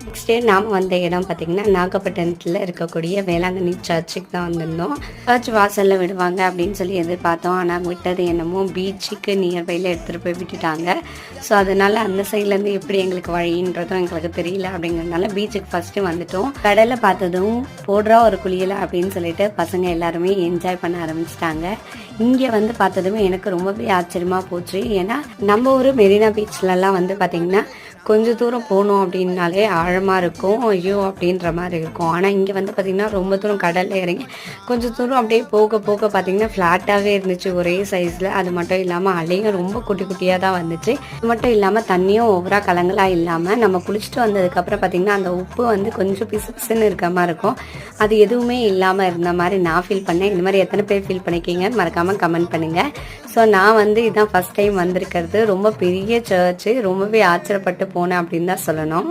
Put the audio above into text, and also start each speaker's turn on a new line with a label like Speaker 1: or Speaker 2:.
Speaker 1: Next day நாம் வந்த இடம் பார்த்திங்கன்னா நாகப்பட்டினத்தில் இருக்கக்கூடிய வேளாங்கண்ணி சர்ச்சுக்கு தான் வந்திருந்தோம். சர்ச் வாசலில் விடுவாங்க அப்படின்னு சொல்லி எதிர்பார்த்தோம். ஆனால் விட்டது என்னமோ பீச்சுக்கு நியர்பையில் எடுத்துகிட்டு போய் விட்டுட்டாங்க. ஸோ அதனால் அந்த சைட்லேருந்து எப்படி எங்களுக்கு வழின்றதும் எங்களுக்கு தெரியல. அப்படிங்கிறதுனால பீச்சுக்கு ஃபஸ்ட்டு வந்துட்டோம். கடலை பார்த்ததும் போடுறா ஒரு குளியலை அப்படின்னு சொல்லிட்டு பசங்க எல்லாருமே என்ஜாய் பண்ண ஆரம்பிச்சிட்டாங்க. இங்கே வந்து பார்த்ததுமே எனக்கு ரொம்பவே ஆச்சரியமாக போச்சு. ஏன்னா நம்ம ஊர் மெரினா பீச்லலாம் வந்து பார்த்திங்கன்னா கொஞ்சம் தூரம் போகணும் அப்படின்னாலே ஆழமாக இருக்கும், ஐயோ அப்படின்ற மாதிரி இருக்கும். ஆனால் இங்கே வந்து பார்த்திங்கன்னா ரொம்ப தூரம் கடலில் இறங்கி கொஞ்சம் தூரம் அப்படியே போக போக பார்த்திங்கன்னா ஃப்ளாட்டாகவே இருந்துச்சு ஒரே சைஸில். அது மட்டும் இல்லாமல் அலையும் ரொம்ப குட்டி குட்டியாக தான் வந்துச்சு. அது மட்டும் இல்லாமல் தண்ணியும் ஓவராக கலங்கலாக இல்லாமல் நம்ம குளிச்சுட்டு வந்ததுக்கப்புறம் பார்த்திங்கன்னா அந்த உப்பு வந்து கொஞ்சம் பிசு பிசுன்னு இருக்க மாதிரி இருக்கும். அது எதுவுமே இல்லாமல் இருந்த மாதிரி நான் ஃபீல் பண்ணேன். இந்த மாதிரி எத்தனை பேர் ஃபீல் பண்ணிக்கிங்கன்னு மறக்காமல் கமெண்ட் பண்ணுங்கள். ஸோ நான் வந்து இதுதான் ஃபஸ்ட் டைம் வந்திருக்கிறது. ரொம்ப பெரிய சர்ச்சு, ரொம்பவே ஆச்சரியப்பட்டு போனேன் அப்படின்னு தான் சொல்லணும்.